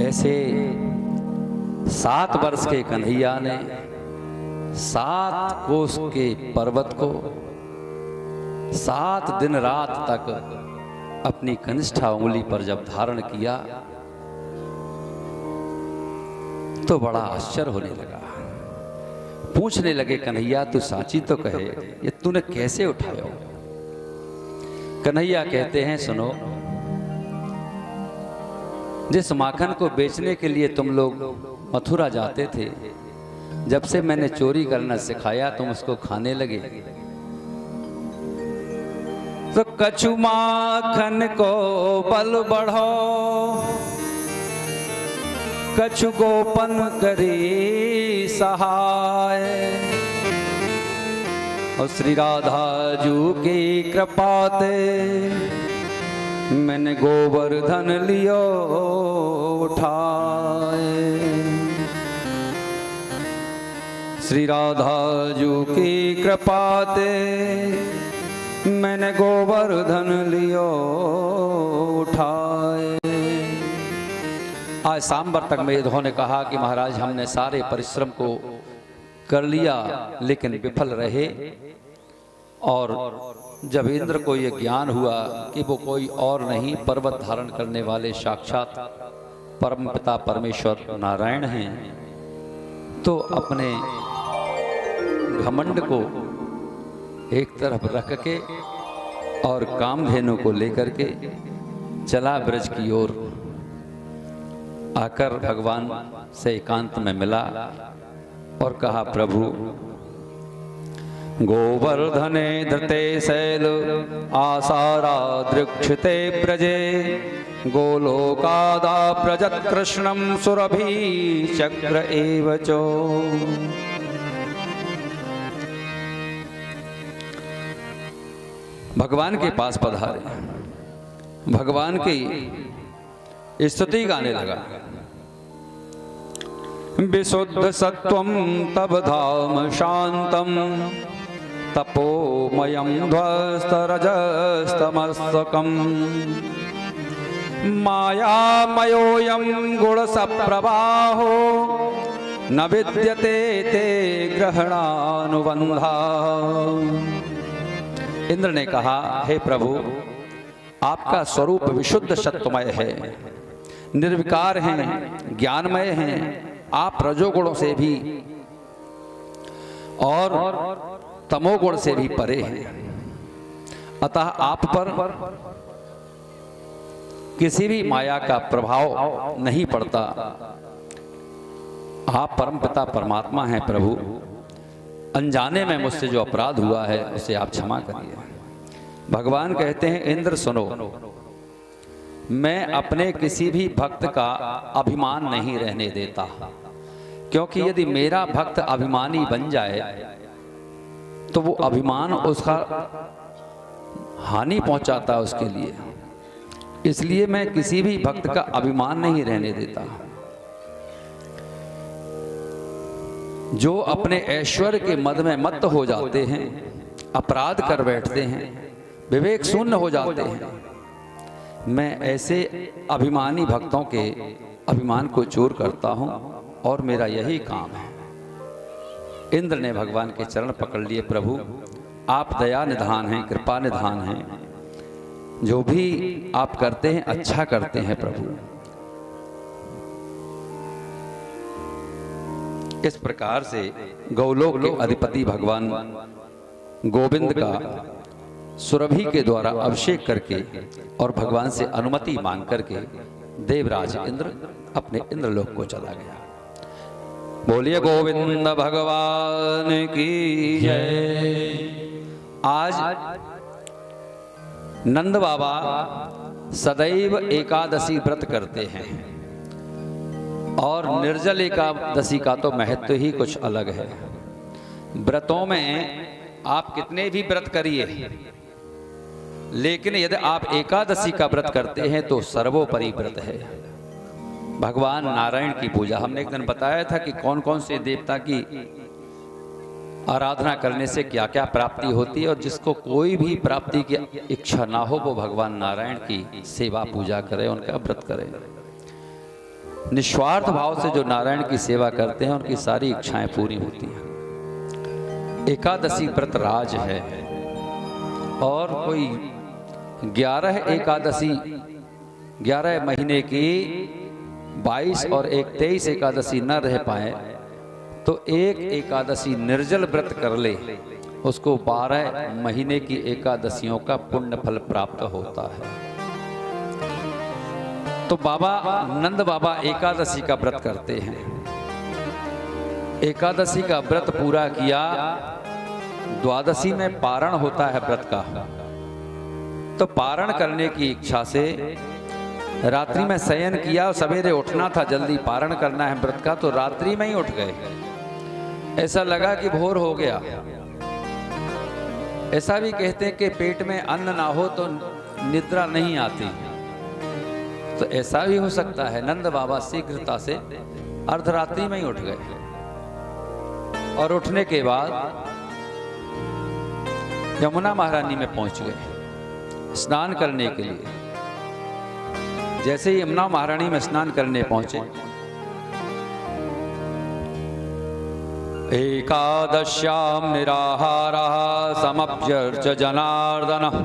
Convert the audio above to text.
ऐसे 7 वर्ष के कन्हैया ने 7 कोस के पर्वत को 7 दिन रात तक अपनी कनिष्ठा उंगली पर जब धारण किया तो बड़ा आश्चर्य होने लगा। पूछने लगे, कन्हैया तू साची तो कहे, ये तूने कैसे उठाया? कन्हैया कहते हैं, सुनो, जिस माखन को बेचने के लिए तुम लोग मथुरा जाते थे, जब से मैंने चोरी करना सिखाया तुम उसको खाने लगे। तो कछु माखन को बल बढ़ो, कछु गोपन करी सहाय। और श्री राधा जू की कृपा ते मैंने गोवर्धन लियो उठाए। श्री राधा जू की कृपा ते मैंने गोवर्धन लियो उठाए। आज सांबर तक मेधों ने कहा कि महाराज हमने सारे परिश्रम को कर लिया लेकिन विफल रहे। और जब इंद्र को यह ज्ञान हुआ कि वो कोई और नहीं पर्वत धारण करने वाले साक्षात परमपिता परमेश्वर नारायण हैं, तो अपने घमंड को एक तरफ रख के और कामधेनु को लेकर के चला ब्रज की ओर। आकर भगवान से एकांत में मिला और कहा, प्रभु गोवर्धने धृते शैल आसारा दृक्षते ब्रजे गोलोकादा प्रजत कृष्णम सुरभि चक्र एव चो। भगवान के पास पधारे, भगवान की स्तुति गाने लगा। विशुद्ध सत्वं तब धाम शांतम तपोमयं ध्वस्तरजस्तमस्तकं मायामयोऽयं गुणसप्रवाहो न विद्यते ते ग्रहणानुबंधा। इंद्र ने कहा, हे प्रभु, आपका स्वरूप विशुद्ध सत्वमय है, निर्विकार हैं, ज्ञानमय हैं, आप रजोगुणों से भी और तमोगुण से भी परे हैं। अतः आप पर किसी भी माया का प्रभाव नहीं पड़ता। आप परमपिता परमात्मा हैं। प्रभु, अनजाने में मुझसे जो अपराध हुआ है उसे आप क्षमा करिए। भगवान कहते हैं, इंद्र सुनो, मैं अपने किसी भी भक्त का अभिमान नहीं रहने देता, क्योंकि यदि मेरा भक्त अभिमानी बन जाए तो वो अभिमान उसका हानि पहुंचाता है उसके लिए। इसलिए मैं किसी भी भक्त का अभिमान नहीं रहने देता। जो अपने ऐश्वर्य के मद में मत्त हो जाते हैं, अपराध कर बैठते हैं, विवेक शून्य हो जाते हैं, मैं ऐसे अभिमानी भक्तों के अभिमान को चूर करता हूं और मेरा यही काम है। इंद्र ने भगवान के चरण पकड़ लिए, प्रभु आप दया निधान हैं, कृपा निधान हैं, जो भी आप करते हैं अच्छा करते हैं। प्रभु इस प्रकार से गौलोक के अधिपति भगवान गोविंद का सुरभि के द्वारा अभिषेक करके और भगवान से अनुमति मांग करके देवराज इंद्र अपने इंद्रलोक को चला गया। बोलिए गोविंद भगवान की जय। आज नंद बाबा सदैव एकादशी व्रत करते हैं और निर्जल एकादशी का तो महत्व ही कुछ अलग है। व्रतों में आप कितने भी व्रत करिए, लेकिन यदि आप एकादशी का व्रत करते हैं तो सर्वोपरि व्रत है। भगवान नारायण की पूजा, हमने एक दिन बताया था कि कौन कौन से देवता की आराधना करने से क्या क्या प्राप्ति होती है, और जिसको कोई भी प्राप्ति की इच्छा ना हो वो भगवान नारायण की सेवा पूजा करे, उनका व्रत करे। निस्वार्थ भाव से जो नारायण की सेवा करते हैं उनकी सारी इच्छाएं पूरी होती हैं। एकादशी व्रत राज है और कोई 11 एकादशी 11 महीने की 22 और एक 23 एकादशी न रह पाए तो एक एकादशी निर्जल व्रत कर ले, उसको 12 महीने की एकादशियों का पुण्य फल प्राप्त होता है। तो बाबा नंद बाबा एकादशी का व्रत करते हैं। एकादशी का व्रत पूरा किया, द्वादशी में पारण होता है व्रत का। तो पारण करने की इच्छा से रात्रि में शयन किया, सवेरे उठना था, जल्दी पारण करना है व्रत का, तो रात्रि में ही उठ गए। ऐसा लगा कि भोर हो गया। ऐसा भी कहते हैं कि पेट में अन्न ना हो तो निद्रा नहीं आती, तो ऐसा भी हो सकता है। नंद बाबा शीघ्रता से अर्धरात्रि में ही उठ गए और उठने के बाद यमुना महारानी में पहुंच गए स्नान करने के लिए। जैसे ही यमुना महारानी में स्नान करने पहुंचे, एकादश्याम निराहारः समभ्यर्च जनार्दनः